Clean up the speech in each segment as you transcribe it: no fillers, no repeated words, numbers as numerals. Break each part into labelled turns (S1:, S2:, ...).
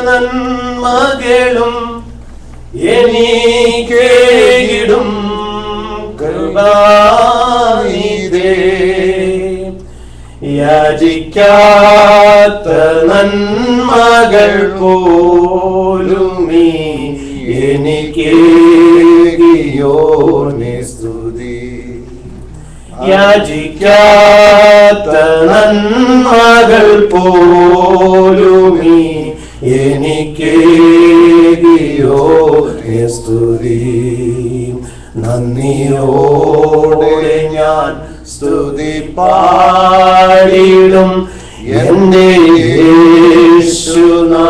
S1: നന്മകളും എനിക്കേകിടും കൃപാനിധേ, യാചിക്കാത്ത നന്മകൾ പോലുമീ എനിക്കേകിയോനെ സ്തുതി. യാചിക്കാത്ത നന്മകൾ പോലുമീ എനിക്കേകിയോനെ സ്തുതി. നന്ദിയോടെ ഞാൻ സ്തുതി പാടിടും എന്റെ യേശുനാഥാ.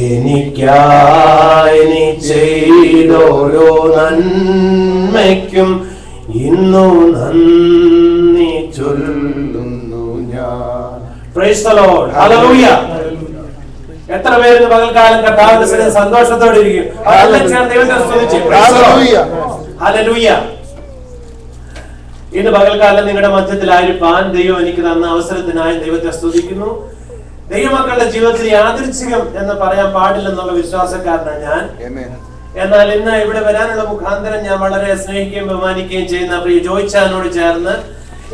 S1: എനിക്കായി നീ ചെയ്തോരോ നന്മയ്ക്കും ഇന്നു നന്ദി ചൊല്ലുന്നു ഞാൻ. Praise the Lord. ഹല്ലേലൂയ. എത്ര പേര് പകൽക്കാലം കർത്താവിന്റെ സന്തോഷത്തോടെ ഇരിക്കും? ദൈവത്തെ സ്തുതിച്ച്. ഹല്ലേലൂയ. ഇന്ന് പകൽക്കാലം നിങ്ങളുടെ മധ്യത്തിലായിരിക്കാൻ ദൈവം എനിക്ക് തന്ന അവസരത്തിനായി ദൈവത്തെ സ്തുതിക്കുന്നു. ദൈവമക്കളുടെ ജീവിതത്തിൽ യാദൃച്ഛികം എന്ന് പറയാൻ പാടില്ലെന്നുള്ള വിശ്വാസക്കാരനാണ് ഞാൻ. എന്നാൽ ഇന്ന് ഇവിടെ വരാനുള്ള മുഖാന്തരം ഞാൻ വളരെ സ്നേഹിക്കുകയും ബഹുമാനിക്കുകയും ചെയ്യുന്ന പ്രിയ ജോയിച്ചാനോട് ചേർന്ന്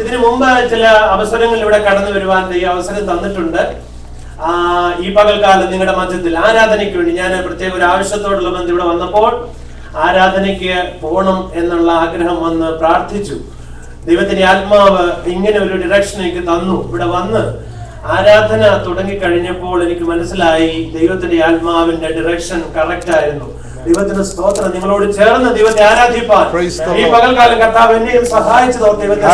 S1: ഇതിനു മുമ്പ് ചില അവസരങ്ങളിൽ ഇവിടെ കടന്നു വരുവാൻ ഈ അവസരം തന്നിട്ടുണ്ട്. ഈ പകൽക്കാലം നിങ്ങളുടെ മധ്യത്തിൽ ആരാധനയ്ക്ക് വേണ്ടി ഞാൻ പ്രത്യേക ഒരു ആവശ്യത്തോടുള്ള ബന്ധം ഇവിടെ വന്നപ്പോൾ ആരാധനയ്ക്ക് പോകണം എന്നുള്ള ആഗ്രഹം വന്ന് പ്രാർത്ഥിച്ചു. ദൈവത്തിന്റെ ആത്മാവ് ഇങ്ങനെ ഒരു ഡിറക്ഷൻ എനിക്ക് തന്നു. ഇവിടെ വന്ന് ആരാധന തുടങ്ങിക്കഴിഞ്ഞപ്പോൾ എനിക്ക് മനസ്സിലായി ദൈവത്തിന്റെ ആത്മാവിന്റെ ഡിറക്ഷൻ കറക്റ്റ് ആയിരുന്നു. ദൈവത്തിന്റെ സ്തോത്രം. നിങ്ങളോട് ചേർന്ന് ദൈവത്തെ ആരാധിപ്പാൻ ഈ പകൽക്കാലം കർത്താവ് എന്നെയും സഹായിച്ചതോ ദൈവത്തെ.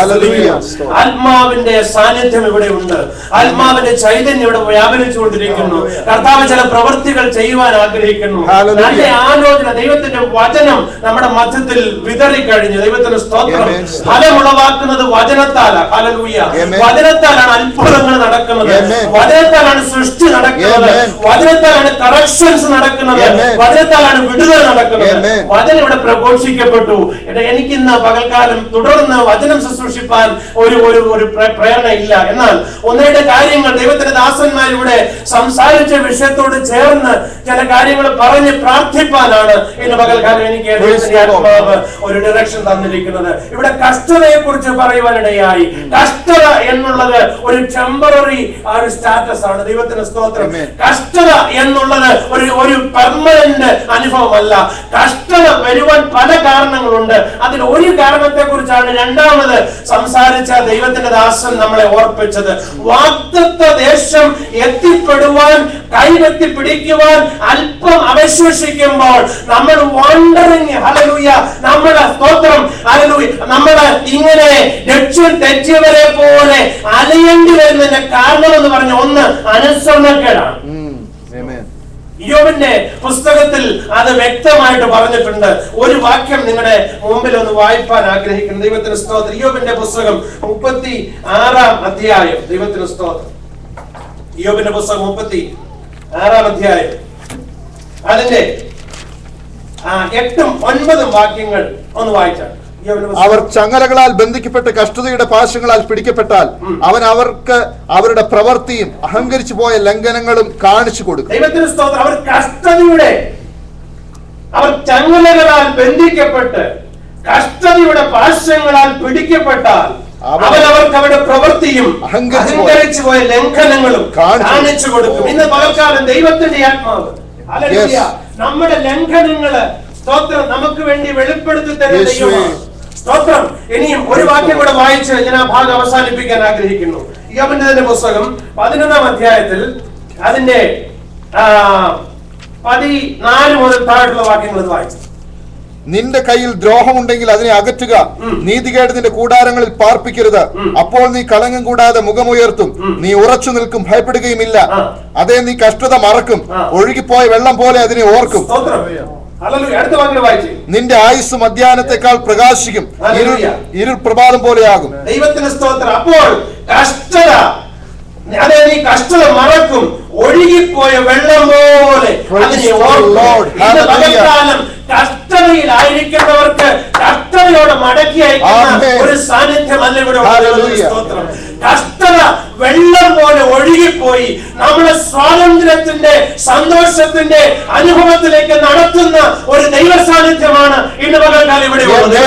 S1: ആത്മാവിന്റെ സാന്നിധ്യം ഇവിടെ ഉണ്ട്. ആത്മാവിന്റെ ചൈതന്യം ഇവിടെ വ്യാപരിച്ചുകൊണ്ടിരിക്കുന്നു. കർത്താവ് ചില പ്രവൃത്തികൾ ചെയ്യുവാൻ ആഗ്രഹിക്കുന്നു. നല്ല ആലോചന, ദൈവത്തിന്റെ വചനം നമ്മുടെ മധ്യത്തിൽ വിതറിക്കഴിഞ്ഞു. ദൈവത്തിന്റെ സ്തോത്രം. ഫലമുളവാക്കുന്നത് വചനത്താലാണ്. ഹല്ലേലൂയ. വചനത്താലാണ് അത്ഭുതങ്ങൾ നടക്കുന്നത്. വചനത്താലാണ് സൃഷ്ടി നടക്കുന്നത്. വചനത്താലാണ് കറക്ഷൻസ് നടക്കുന്നത്. വചനത്താലാണ് വിടുതൽ നടക്കുന്നത്. വചനം ഇവിടെ പ്രഘോഷിക്കപ്പെട്ടു. എനിക്ക് ഇന്ന് പകൽക്കാലം തുടർന്ന് വചനം ശുശ്രൂഷിപ്പാൻ ഒരു പ്രേരണ ഇല്ല. എന്നാൽ ഒന്നേടെ കാര്യങ്ങൾ ദൈവത്തിന്റെ ദാസന്മാർ ഇവിടെ സംസാരിച്ച വിഷയത്തോട് ചേർന്ന് ചില കാര്യങ്ങൾ പറഞ്ഞ് പ്രാർത്ഥിപ്പാനാണ് ഇന്ന് പകൽക്കാലം എനിക്ക് ഒരു ഡയറക്ഷൻ തന്നിരിക്കുന്നത്. ഇവിടെ കഷ്ടതയെ കുറിച്ച് പറയുവാനിടയായി. കഷ്ടത എന്നുള്ളത് ഒരു ടെമ്പററി ഒരു സ്റ്റാറ്റസ് ആണ്. ദൈവത്തിന്റെ സ്തോത്രം. കഷ്ടത എന്നുള്ളത് ഒരു പെർമനന്റ് അനുഭവമല്ല. കഷ്ടത വരുവാൻ പല കാരണങ്ങളുണ്ട്. അതിൽ ഒരു കാരണത്തെ കുറിച്ചാണ് രണ്ടാമത് സംസാരിച്ച ദൈവത്തിന്റെ ദാസൻ നമ്മളെ ഓർപ്പിച്ചത്. വാഗ്ദത്ത ദേശം എത്തിപ്പെടുവാൻ, കൈവെത്തി പിടിക്കുവാൻ അല്പം അവശേഷിക്കുമ്പോൾ നമ്മൾ വണ്ടറിങ്, ഹല്ലേലൂയ, നമ്മുടെ സ്തോത്രം, ഹല്ലേലൂയ, നമ്മള് ഇങ്ങനെ ലക്ഷ്യം തെറ്റിയവരെ പോലെ അലയേണ്ടി വരുന്നതിന്റെ കാരണം എന്ന് പറഞ്ഞ ഒന്ന് അനുസരണക്കേടാണ്. യോബിന്റെ പുസ്തകത്തിൽ അത് വ്യക്തമായിട്ട് പറഞ്ഞിട്ടുണ്ട്. ഒരു വാക്യം നിങ്ങളുടെ മുമ്പിൽ ഒന്ന് വായിപ്പാൻ ആഗ്രഹിക്കുന്നു. ദൈവത്തിന് സ്തോത്രം. യോബിന്റെ പുസ്തകം 36-ാം അധ്യായം. ദൈവത്തിന് സ്തോത്രം. യോബിന്റെ പുസ്തകം 36-ാം അധ്യായം അതിന്റെ 8ഉം 9ഉം വാക്യങ്ങൾ ഒന്ന് വായിച്ചാൽ.
S2: അവർ ചങ്ങലകളാൽ ബന്ധിക്കപ്പെട്ട് കഷ്ടതയുടെ പാശങ്ങളാൽ പിടിക്കപ്പെട്ടാൽ അവൻ അവർക്ക് അവരുടെ പ്രവൃത്തിയും അഹങ്കരിച്ചു പോയ ലംഘനങ്ങളും കാണിച്ചു കൊടുക്കും.
S1: ദൈവത്തിന്റെ സ്തോത്രം. അവർ കഷ്ടതയുടെ, അവർ ചങ്ങലകളാൽ ബന്ധിക്കപ്പെട്ട് കഷ്ടതയുടെ പാശങ്ങളാൽ പിടിക്കപ്പെട്ടാൽ അവൻ അവർക്ക് അവരുടെ പ്രവൃത്തിയും അഹങ്കരിച്ചു പോയ ലംഘനങ്ങളും കാണിച്ചു കൊടുക്കും. ഇന്ന് പകൽക്കാലം ദൈവത്തിന്റെ ആത്മാവ്, ഹല്ലേലൂയ, നമ്മുടെ ലംഘനങ്ങള് സ്തോത്രം നമുക്ക് വേണ്ടി വെളിപ്പെടുത്തി തരുന്ന ദൈവമാണ്. സ്തോത്രം. ഇനിയും ഒരു വാക്യം കൂടെ വായിച്ച് ഞാൻ ആ ഭാഗം അവസാനിപ്പിക്കാൻ ആഗ്രഹിക്കുന്നു. യോബിന്റെ പുസ്തകം 11-ാം അധ്യായത്തിൽ അതിന്റെ 14 മുതൽ താഴെയുള്ള വാക്യങ്ങൾ വായിച്ചു.
S2: നിന്റെ കയ്യിൽ ദ്രോഹമുണ്ടെങ്കിൽ അതിനെ അകറ്റുക. നീതികേട് നിന്റെ കൂടാരങ്ങളിൽ പാർപ്പിക്കരുത്. അപ്പോൾ നീ കളങ്കം കൂടാതെ മുഖമുയർത്തും. നീ ഉറച്ചു നിൽക്കും, ഭയപ്പെടുകയുമില്ല. അതേ, നീ കഷ്ടത മറക്കും. ഒഴുകിപ്പോയ വെള്ളം പോലെ അതിനെ ഓർക്കും. നിന്റെ ആയുസ് മധ്യാഹ്നത്തെക്കാൾ പ്രകാശിക്കും, ഇരുൾ പ്രഭാതം പോലെയാകും.
S1: ദൈവത്തിന്റെ സ്തോത്രം. അപ്പോൾ കഷ്ടത, അതെ, നീ കഷ്ടത മറക്കും, ഒഴുകിപ്പോയ വെള്ളം പോലെ അതിനെ ഓർക്കും. കഷ്ടതയിലായിരിക്കുന്നവർക്ക് കഷ്ടതയോടെ മടക്കി അയക്കുന്ന ഒരു സാന്നിധ്യമല്ല ഇവിടെ ഉള്ളത്. കഷ്ടത വെള്ളം പോലെ ഒഴുകിപ്പോയി നമ്മളെ സ്വാതന്ത്ര്യത്തിന്റെ സന്തോഷത്തിന്റെ അനുഭവത്തിലേക്ക് നടത്തുന്ന ഒരു ദൈവ സാന്നിധ്യമാണ് ഇന്ന് പകൽക്കാലം ഇവിടെ ഉള്ളത്.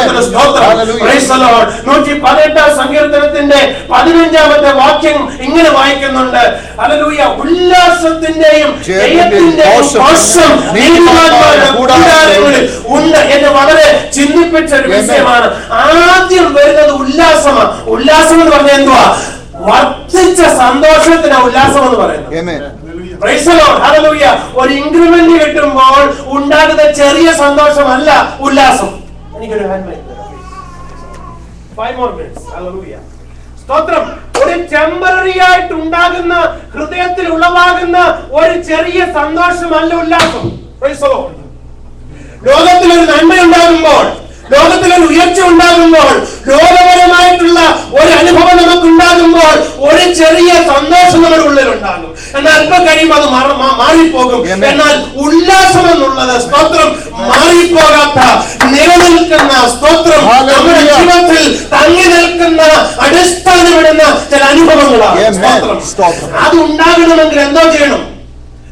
S1: 118 സങ്കീർത്തനത്തിന്റെ 15 വാക്യം ഇങ്ങനെ വായിക്കുന്നുണ്ട്. ഹല്ലേലൂയ. ഉല്ലാസത്തിന്റെയും ജയത്തിന്റെയും ഘോഷം നീതിമാന്മാരുടെ കൂടാരങ്ങളിൽ ഉണ്ട് എന്ന് വളരെ ചിന്തിപ്പിച്ച ഒരു വിഷയമാണ്. ആദ്യം വരുന്നത് ഉല്ലാസമാണ്. ഉല്ലാസം എന്ന് പറഞ്ഞാൽ എന്തുവാ? വർദ്ധിച്ച സന്തോഷത്തിന് ഉല്ലാസം എന്ന് പറയുന്നത്. ഒരു ഇൻക്രിമെന്റ് കിട്ടുമ്പോൾ ഉണ്ടാകുന്ന ചെറിയ സന്തോഷമല്ല ഉല്ലാസം. എനിക്കൊരു സ്തോത്രം. ഒരു ടെമ്പററി ആയിട്ട് ഉണ്ടാകുന്ന ഹൃദയത്തിൽ ഉളവാകുന്ന ഒരു ചെറിയ സന്തോഷമല്ല ഉല്ലാസം. ലോകത്തിലൊരു നന്മ ഉണ്ടാകുമ്പോൾ, ലോകത്തിലൊരു ഉയർച്ച ഉണ്ടാകുമ്പോൾ, ലോകപരമായിട്ടുള്ള ഒരു അനുഭവം നമുക്ക് ഉണ്ടാകുമ്പോൾ ഒരു ചെറിയ സന്തോഷം നമ്മുടെ ഉള്ളിലുണ്ടാകും. എന്നാൽ അല്പം കഴിയുമ്പോൾ അത് മാറിപ്പോകും. എന്നാൽ ഉല്ലാസം എന്നുള്ളത് സ്തോത്രം മാറിപ്പോകാത്ത, നിലനിൽക്കുന്ന, സ്തോത്രം നമ്മുടെ ജീവിതത്തിൽ തങ്ങി നിൽക്കുന്ന, അടിസ്ഥാനമിടുന്ന ചില അനുഭവങ്ങളാണ്. അത് ഉണ്ടാകണമെങ്കിൽ എന്തോ ചെയ്യണം?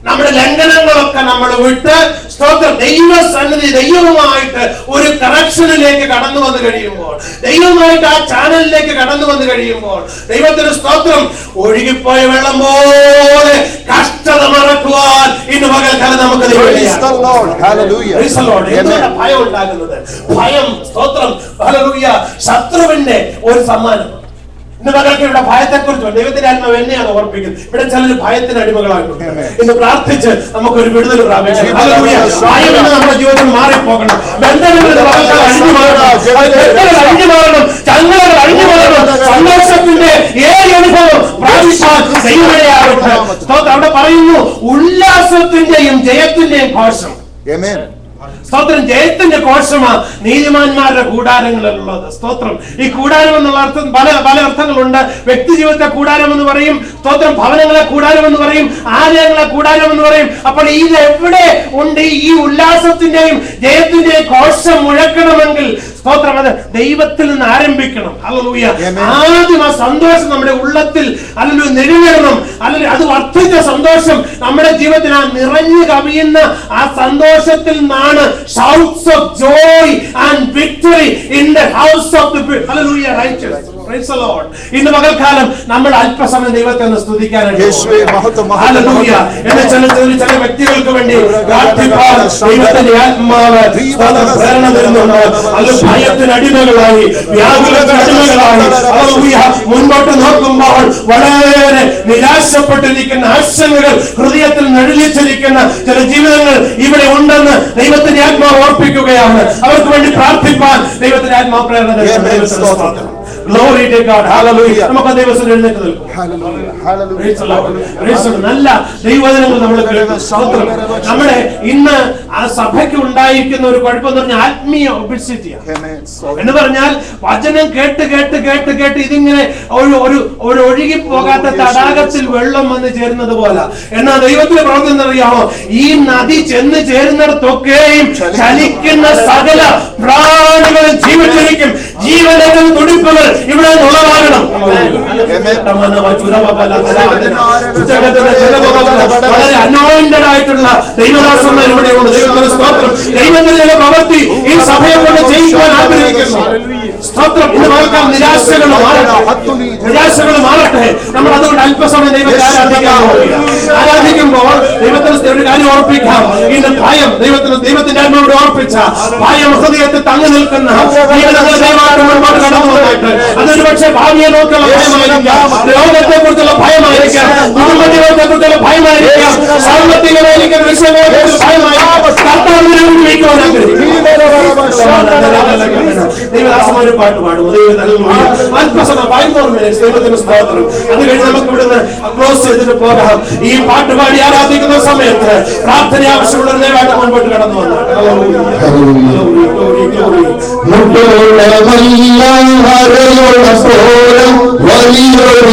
S1: നമ്മുടെ ലംഘനങ്ങളൊക്കെ നമ്മൾ വിട്ട് സ്തോത്രം ദൈവസന്നിധി, ദൈവവുമായിട്ട് ഒരു കണക്ഷനിലേക്ക് കടന്നു വന്നു കഴിയുമ്പോൾ, ദൈവവുമായിട്ട് ആ ചാനലിലേക്ക് കടന്നു വന്നു കഴിയുമ്പോൾ, ദൈവത്തിന് സ്തോത്രം ഒഴുകിപ്പോയ വെള്ളം പോലെ കഷ്ടത മറക്കുവാൻ ഇന്ന് പകൽക്കാലം നമുക്ക് ഭയം ഉണ്ടാകുന്നത്. ഭയം സ്തോത്രം ഹല്ലേലൂയ ശത്രുവിന്റെ ഒരു സമ്മാനം. ഇന്ന് പകൽക്ക് ഇവിടെ ഭയത്തെക്കുറിച്ച് ദൈവത്തിന്റെ ആത്മാവ് എന്നെയാണ് ഓർപ്പിക്കുന്നത്. ഇവിടെ ചിലർ ഭയത്തിന് അടിമകളായിട്ടുണ്ട്. ഇന്ന് പ്രാർത്ഥിച്ച് നമുക്കൊരു വിടുതൽ പ്രാപിക്കാം. ഭയം എന്ന് നമ്മുടെ ജീവിതത്തിൽ മാറിപ്പോകണം. ബന്ധനങ്ങൾ അഴിഞ്ഞു മാറണം, ചങ്ങലകൾ അഴിഞ്ഞു മാറണം. സന്തോഷത്തിന്റെ ഏത് അനുഭവം പ്രാപിച്ചാൽ ദൈവമഴയാകട്ടെ. അവിടെ പറയുന്നു ഉല്ലാസത്തിന്റെയും ജയത്തിന്റെയും ഘോഷം. സ്തോത്രം. ജയത്തിന്റെ ഘോഷമാണ് നീതിമാന്മാരുടെ കൂടാരങ്ങളിലുള്ളത്. സ്തോത്രം. ഈ കൂടാരം എന്നുള്ള അർത്ഥം പല അർത്ഥങ്ങളുണ്ട്. വ്യക്തി ജീവിതത്തെ കൂടാരം എന്ന് പറയും, സ്തോത്രം ഭവനങ്ങളെ കൂടാരം എന്ന് പറയും, ആലയങ്ങളെ കൂടാരം എന്ന് പറയും. അപ്പോൾ ഇത് എവിടെ ഉണ്ട്? ഈ ഉല്ലാസത്തിന്റെയും ജയത്തിന്റെയും ഘോഷം മുഴക്കണമെങ്കിൽ സ്തോത്രം അത് ദൈവത്തിൽ നിന്ന് ആരംഭിക്കണം. ഹല്ലേലൂയ. ആദ്യം ആ സന്തോഷം നമ്മുടെ ഉള്ളത്തിൽ അല്ലെങ്കിൽ നിറയണം. അല്ലെങ്കിൽ അത് വർദ്ധിച്ച സന്തോഷം നമ്മുടെ ജീവിതത്തിൽ ആ നിറഞ്ഞു കവിയുന്ന ആ സന്തോഷത്തിൽ നിന്നാണ് shouts of joy and victory in the house of the hallelujah righteous. Praise the Lord. ഇന്ന് പകൽക്കാലം നമ്മൾ അല്പസമയം ദൈവത്തെ ഒന്ന് സ്തുതിക്കാനായിട്ട് ഹല്ലേലൂയ. ചില വ്യക്തികൾക്ക് വേണ്ടി പ്രാർത്ഥിപ്പാൻ ദൈവത്തിന്റെ ആത്മാവ് പ്രേരണ തരുന്നുണ്ട്. അത് ഭയത്തിന് അടിമകളായി, വ്യാകുലത്തിന് അടിമകളായി ഹല്ലേലൂയ മുൻപോട്ട് നോക്കുമ്പോൾ വളരെ നിരാശപ്പെട്ടിരിക്കുന്ന ആശങ്കകൾ ഹൃദയത്തിൽ നടുങ്ങിച്ചിരിക്കുന്ന ചില ജീവിതങ്ങൾ ഇവിടെ ഉണ്ടെന്ന് ദൈവത്തിന്റെ ആത്മാവ് ഓർപ്പിക്കുകയാണ്. അവർക്ക് വേണ്ടി പ്രാർത്ഥിപ്പാൻ ദൈവത്തിന്റെ ആത്മാവ് പ്രേരണ തരുന്നു. Glory to God. Hallelujah. നമുക്ക് ദൈവസന്നിധിയിൽ എഴുന്നേറ്റ് നിൽക്കാം. നല്ല ദൈവവചനങ്ങൾ നമ്മൾ കേൾക്കുന്നു. നമ്മുടെ ഇന്ന് ആ സഭയ്ക്ക് ഉണ്ടായിരിക്കുന്ന ഒരു കുഴപ്പം എന്ന് പറഞ്ഞാൽ ആത്മീയ ഒബിസിറ്റിയാണ്. എന്ന് പറഞ്ഞാൽ വചനം കേട്ട് കേട്ട് കേട്ട് കേട്ട് ഇതിങ്ങനെ ഒരു ഒഴുകി പോകാത്ത തടാകത്തിൽ വെള്ളം വന്ന് ചേരുന്നത് പോലെ. എന്നാൽ ദൈവത്തിന്റെ പ്രവൃത്തി എന്നറിയാമോ? ഈ നദി ചെന്ന് ചേരുന്നിടത്തൊക്കെയും ചലിക്കുന്ന സകല പ്രാണികളും ജീവിച്ചിരിക്കും. ജീവനങ്ങൾ തുടിപ്പുകൾ ഇവിടെ ഉളവാകണം. വളരെ അനോയിന്റഡ് ആയിട്ടുള്ള ദൈവദാസന്മാർ ഇവിടെയുണ്ട്. ദൈവത്തിന്റെ സ്തോത്രം. ദൈവത്തിന്റെ പ്രവൃത്തി ഈ സഭയെ കൊണ്ട് ചെയ്യിക്കുവാൻ ആഗ്രഹിക്കുന്നു. സ്തോത്രം. ഇന്ന് പകൽക്കാലം നിരാശകൾ മാറട്ടെ. നമ്മൾ അതുകൊണ്ട് അല്പസമയം ദൈവത്തെ ആരാധിക്കുമ്പോൾ ദൈവത്തിന് ഒരു കാര്യം ഓർപ്പിക്കാം. ഇന്ന് ഭയം ദൈവത്തിന്റെ ആത്മാവോട് ഓർപ്പിച്ച ഭയം ഹൃദയത്തിൽ തങ്ങി നിൽക്കുന്ന മുൻപോട്ട് കടന്നു വന്നിട്ട് അതൊരു പക്ഷേ ഭാവിയെ നോക്കിയുള്ള ഭയമായിരിക്കാം, ലോകത്തെ കുറിച്ചുള്ള ഭയമായിരിക്കാം, കുടുംബജീവിതത്തെ കുറിച്ചുള്ള ഭയമായിരിക്കാം, സാമ്പത്തികമായിരിക്കുന്ന വിഷയങ്ങളെ കുറിച്ച് ഭയമായിരിക്കാം. കർത്താവിനെ ഉപയോഗിക്കുവാൻ ദൈവദാസന്മാർ പാട്ട് പാടും. അല്പസമയം 5 more minutes ദൈവത്തിന് സ്തോത്രം. അത് കഴിഞ്ഞ് നമുക്ക് ഇവിടുന്ന് ക്ലോസ് ചെയ്തിട്ട് പോകാം. ഈ പാട്ട് പാടി ആരാധിക്കുന്ന സമയത്ത് പ്രാർത്ഥന ആവശ്യമുള്ള ദൈവമായിട്ട് മുൻപോട്ട് കടന്നു വന്നു.
S3: വലിയൊരു